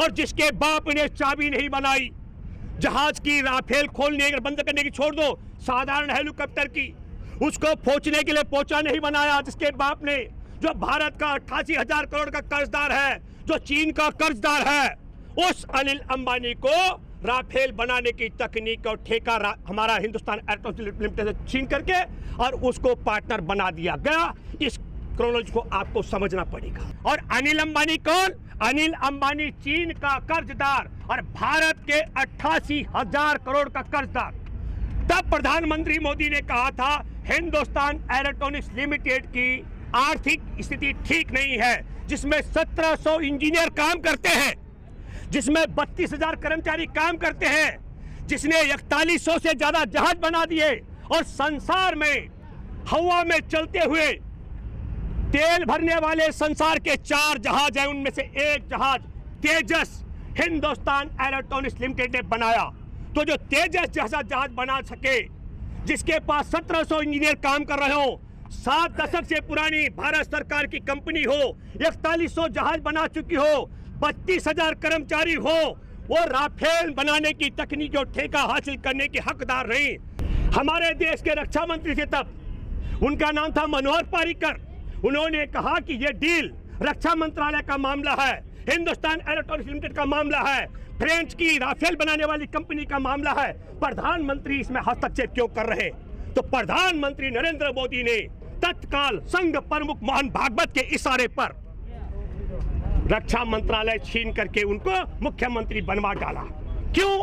और जिसके बाप ने चाबी नहीं बनाई जहाज की, राफेल खोलने बंद करने की छोड़ दो, साधारण हेलीकॉप्टर की, उसको पहुंचने के लिए पहुंचा नहीं बनाया जिसके बाप ने, जो भारत का 88,000 करोड़ का कर्जदार है, जो चीन का कर्जदार है, उस अनिल अंबानी को राफेल बनाने की तकनीक और ठेका हमारा हिंदुस्तान एरोनॉटिक्स लिमिटेड से छीन करके और उसको पार्टनर बना दिया गया। इस क्रोनोलॉजी को आपको समझना पड़ेगा। और अनिल अंबानी कौन? अनिल अंबानी चीन का कर्जदार और भारत के 88,000 करोड़ का कर्जदार। तब प्रधानमंत्री मोदी ने कहा था हिंदुस्तान एरोनॉटिक्स लिमिटेड की आर्थिक स्थिति ठीक नहीं है, जिसमें 1700 इंजीनियर काम करते हैं, जिसमें 32,000 कर्मचारी काम करते हैं, जिसने 4100 से ज्यादा जहाज बना दिए और संसार में हवा में चलते हुए तेल भरने वाले संसार के 4 जहाज हैं, उनमें से एक जहाज तेजस हिंदुस्तान एरोनॉटिक्स लिमिटेड ने बनाया। तो जो तेजस जैसा जहाज बना सके, जिसके पास 1700 इंजीनियर काम कर रहे हो, 7 दशक से पुरानी भारत सरकार की कंपनी हो, 4100 जहाज बना चुकी हो, 32,000 कर्मचारी हो, वो राफेल बनाने की तकनीक और ठेका हासिल करने के हकदार नहीं। हमारे देश के रक्षा मंत्री थे तब, उनका नाम था मनोहर पर्रिकर। उन्होंने कहा कि ये डील रक्षा मंत्रालय का मामला है, हिंदुस्तान एरोनॉटिक्स लिमिटेड का मामला है, फ्रेंच की राफेल बनाने वाली कंपनी का मामला है, प्रधानमंत्री इसमें हस्तक्षेप क्यों कर रहे? तो प्रधानमंत्री नरेंद्र मोदी ने तत्काल संघ प्रमुख मोहन भागवत के इशारे पर रक्षा मंत्रालय छीन करके उनको मुख्यमंत्री बनवा डाला। क्यों?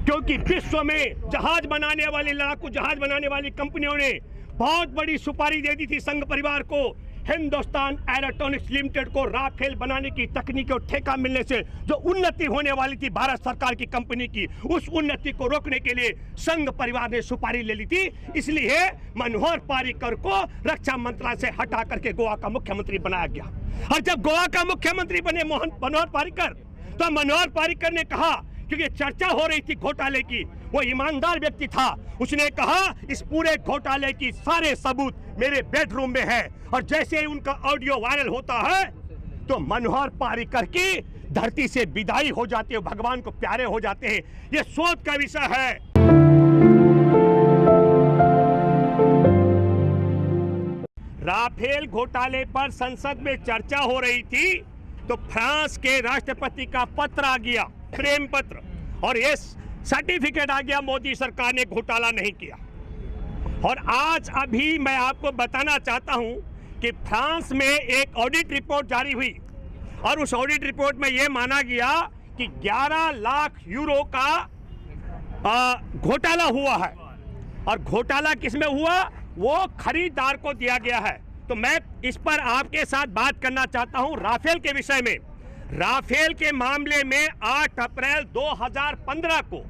क्योंकि विश्व में जहाज बनाने वाली, लड़ाकू जहाज बनाने वाली कंपनियों ने बहुत बड़ी सुपारी दे दी थी संघ परिवार को, हिंदुस्तान एरोनॉटिक्स लिमिटेड को राफेल बनाने की तकनीक और ठेका मिलने से जो उन्नति होने वाली थी भारत सरकार की कंपनी की, उस उन्नति को रोकने के लिए संघ परिवार ने सुपारी ले ली थी। इसलिए मनोहर पर्रिकर को रक्षा मंत्रालय से हटा करके गोवा का मुख्यमंत्री बनाया गया। और जब गोवा का मुख्यमंत्री बने मनोहर पर्रिकर, तो मनोहर पर्रिकर ने कहा, क्योंकि चर्चा हो रही थी घोटाले की, वो ईमानदार व्यक्ति था, उसने कहा इस पूरे घोटाले की सारे सबूत मेरे बेडरूम में है। और जैसे ही उनका ऑडियो वायरल होता है तो मनोहर पर्रिकर की धरती से विदाई हो जाती है, भगवान को प्यारे हो जाते हैं। ये शोध का विषय है। राफेल घोटाले पर संसद में चर्चा हो रही थी तो फ्रांस के राष्ट्रपति का पत्र आ गया, प्रेम पत्र, और ये सर्टिफिकेट आ गया, मोदी सरकार ने घोटाला नहीं किया। और आज अभी मैं आपको बताना चाहता हूं कि फ्रांस में एक ऑडिट रिपोर्ट जारी हुई और उस ऑडिट रिपोर्ट में यह माना गया कि 11 लाख यूरो का घोटाला हुआ है। और घोटाला किसमें हुआ? वो खरीदार को दिया गया है। तो मैं इस पर आपके साथ बात करना चाहता हूं राफेल के विषय में। राफेल के मामले में 8 अप्रैल 2015 को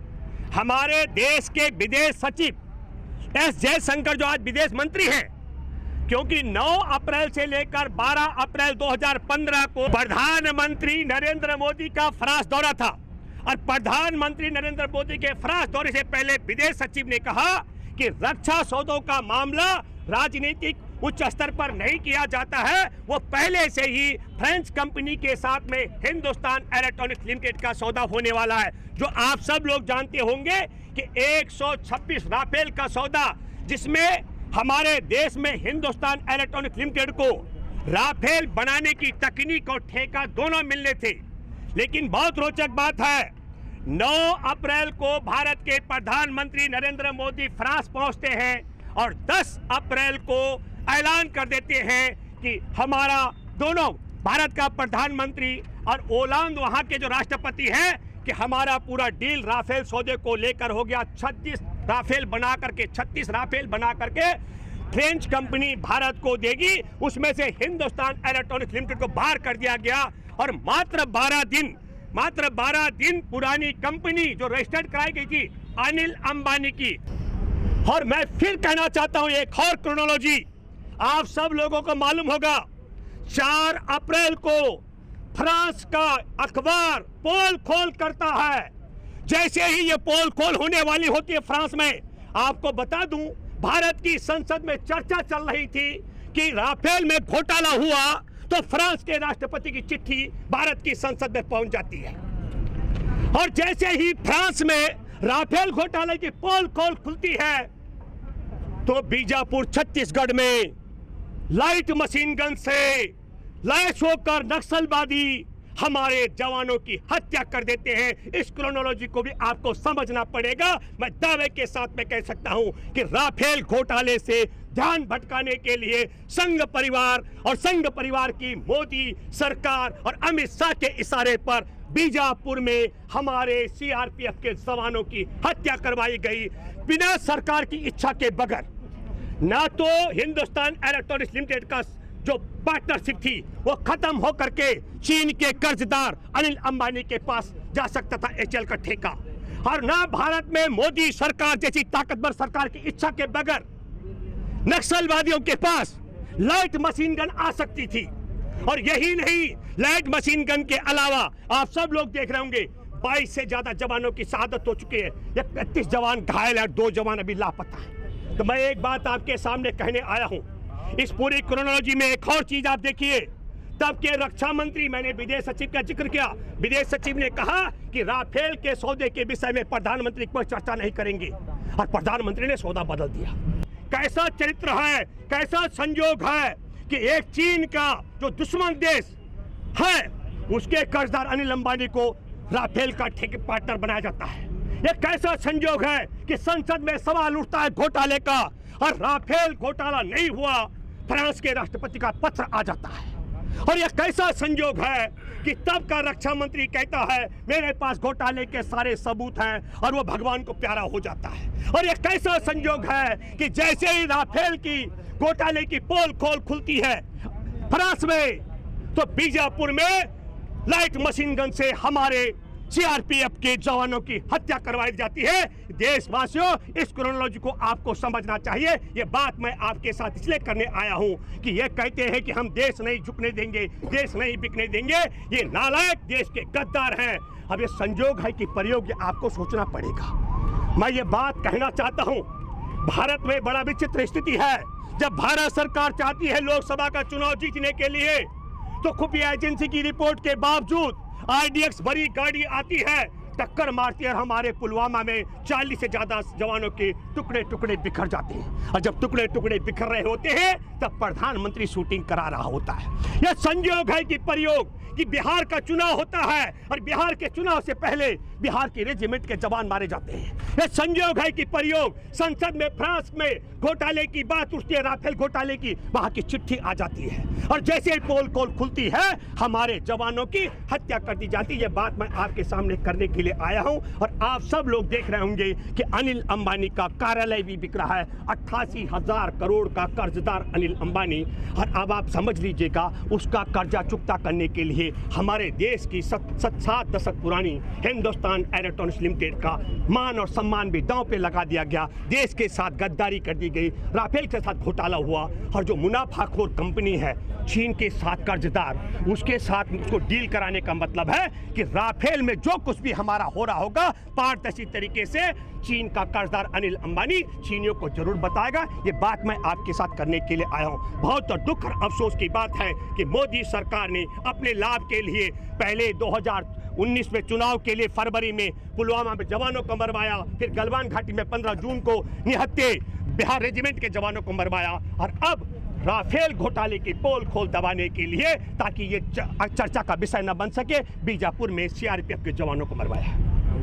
हमारे देश के विदेश सचिव एस जयशंकर, जो आज विदेश मंत्री हैं, क्योंकि 9 अप्रैल से लेकर 12 अप्रैल 2015 को प्रधानमंत्री नरेंद्र मोदी का फ्रांस दौरा था और प्रधानमंत्री नरेंद्र मोदी के फ्रांस दौरे से पहले विदेश सचिव ने कहा कि रक्षा सौदों का मामला राजनीतिक उच्च स्तर पर नहीं किया जाता है। वो पहले से ही फ्रेंच कंपनी के साथ में हिंदुस्तान एरोनॉटिक्स लिमिटेड का सौदा होने वाला है, जो आप सब लोग जानते होंगे कि 126 राफेल का सौदा, जिसमें हमारे देश में हिंदुस्तान एरोनॉटिक्स लिमिटेड को राफेल बनाने की तकनीक और ठेका दोनों मिलने थे। लेकिन बहुत रोचक बात है, 9 अप्रैल को भारत के प्रधानमंत्री नरेंद्र मोदी फ्रांस पहुंचते हैं और 10 अप्रैल को ऐलान कर देते हैं कि हमारा दोनों, भारत का प्रधानमंत्री और ओलांद वहां के जो राष्ट्रपति हैं, कि हमारा पूरा डील राफेल सौदे को लेकर हो गया। 36 राफेल बना करके, 36 राफेल बना करके फ्रेंच कंपनी भारत को देगी, उसमें से हिंदुस्तान एरोनॉटिक्स लिमिटेड को बाहर कर दिया गया। और मात्र 12 दिन पुरानी कंपनी जो रजिस्टर्ड कराई गई थी अनिल अंबानी की। और मैं फिर कहना चाहता हूं, एक और क्रोनोलॉजी आप सब लोगों को मालूम होगा, 4 अप्रैल को फ्रांस का अखबार पोल खोल करता है। जैसे ही ये पोल खोल होने वाली होती है फ्रांस में, आपको बता दूं, भारत की संसद में चर्चा चल रही थी कि राफेल में घोटाला हुआ, तो फ्रांस के राष्ट्रपति की चिट्ठी भारत की संसद में पहुंच जाती है। और जैसे ही फ्रांस में राफेल घोटाले की पोल खोल खुलती है तो बीजापुर छत्तीसगढ़ में लाइट मशीन गन से लैस होकर नक्सलवादी हमारे जवानों की हत्या कर देते हैं। इस क्रोनोलॉजी को भी आपको समझना पड़ेगा। मैं दावे के साथ में कह सकता हूं कि राफेल घोटाले से ध्यान भटकाने के लिए संघ परिवार की मोदी सरकार और अमित शाह के इशारे पर बीजापुर में हमारे सीआरपीएफ के जवानों की हत्या करवाई गई बिना सरकार की इच्छा के बगैर। ना तो हिंदुस्तान इलेक्ट्रॉनिक्स लिमिटेड का जो पार्टनरशिप थी वो खत्म होकर के चीन के कर्जदार अनिल अंबानी के पास जा सकता था एचएल का ठेका, और ना भारत में मोदी सरकार जैसी ताकतवर सरकार की इच्छा के बगैर नक्सलवादियों के पास लाइट मशीन गन आ सकती थी। और यही नहीं, लाइट मशीन गन के अलावा आप सब लोग देख रहे होंगे 22 से ज्यादा जवानों की शहादत हो चुकी है, 31 जवान घायल है, 2 जवान अभी लापता है। तो मैं एक बात आपके सामने कहने आया हूं, इस पूरी क्रोनोलॉजी में एक और चीज आप देखिए। तब के रक्षा मंत्री, मैंने विदेश सचिव का जिक्र किया, विदेश सचिव ने कहा कि राफेल के सौदे के विषय में प्रधानमंत्री कोई चर्चा नहीं करेंगे, और प्रधानमंत्री ने सौदा बदल दिया। कैसा चरित्र है, कैसा संयोग है कि एक चीन का जो दुश्मन देश है उसके कर्जदार अनिल अंबानी को राफेल का ठेके पार्टनर बनाया जाता है। यह कैसा संयोग है कि संसद में सवाल उठता है घोटाले का, और राफेल घोटाला नहीं हुआ, फ्रांस के राष्ट्रपति का पत्र आ जाता है। और यह कैसा संयोग है कि तब का रक्षा मंत्री कहता है मेरे पास घोटाले के सारे सबूत हैं, और वो भगवान को प्यारा हो जाता है। और यह कैसा संयोग है कि जैसे ही राफेल की घोटाले की पोल खोल खुलती है फ्रांस में, तो बीजापुर में लाइट मशीन गन से हमारे सीआरपीएफ के जवानों की हत्या करवाई जाती है। देशवासियों, इस क्रोनोलॉजी को आपको समझना चाहिए। ये बात मैं आपके साथ इसलिए करने आया हूं कि ये कहते हैं कि हम देश नहीं झुकने देंगे, देश नहीं बिकने देंगे, ये नालायक देश के गद्दार हैं। अब ये संयोग है कि प्रयोग, ये आपको सोचना पड़ेगा। मैं ये बात कहना चाहता हूं, भारत में बड़ा विचित्र स्थिति है। जब भारत सरकार चाहती है लोकसभा का चुनाव जीतने के लिए, तो खुफिया एजेंसी की रिपोर्ट के बावजूद आरडीएक्स बड़ी गाड़ी आती है, टक्कर मारती है, और हमारे पुलवामा में 40 से ज्यादा जवानों के टुकड़े टुकड़े बिखर जाते हैं। और जब टुकड़े टुकड़े बिखर रहे होते हैं तब प्रधानमंत्री शूटिंग करा रहा होता है। यह संयोग है कि प्रयोग कि बिहार का चुनाव होता है, और बिहार के चुनाव से पहले बिहार के रेजिमेंट के जवान मारे जाते हैं। यह संयोग है कि प्रयोग संसद में फ्रांस में घोटाले की बात उठती है, राफेल घोटाले की, वहां की चिट्ठी आ जाती है, और जैसे ही पोल खोल खुलती है हमारे जवानों की हत्या कर दी जाती है। यह बात मैं आपके सामने करने के लिए आया हूं। और आप सब लोग देख रहे होंगे कि अनिल अंबानी का कार्यालय भी बिक रहा है, 88,000 करोड़ का कर्जदार अनिल अंबानी। और अब आप समझ लीजिएगा, उसका कर्जा चुकता करने के लिए हमारे देश की 7 दशक पुरानी हिंदुस्तान इलेक्ट्रॉनिक्स लिमिटेड का मान और सम्मान भी दांव पे लगा दिया गया। देश के साथ गद्दारी कर दी गई, राफेल के साथ घोटाला हुआ, और जो मुनाफाखोर कंपनी है चीन के साथ कर्जदार, उसके साथ उसको डील कराने का मतलब है कि राफेल में जो कुछ भी हमारा हो रहा होगा पारदर्शी तरीके से चीन का कर्जदार अनिल अंबानी चीनियों को जरूर बताएगा। ये बात मैं आपके साथ करने के लिए आया हूँ। बहुत दुख और अफसोस की बात है कि मोदी सरकार ने अपने लाभ के लिए पहले 2019 में चुनाव के लिए फरवरी में पुलवामा में जवानों को मरवाया, फिर गलवान घाटी में 15 जून को निहत्थे बिहार रेजिमेंट के जवानों को मरवाया, और अब राफेल घोटाले की पोल खोल दबाने के लिए, ताकि ये चर्चा का विषय न बन सके, बीजापुर में सीआरपीएफ के जवानों को मरवाया।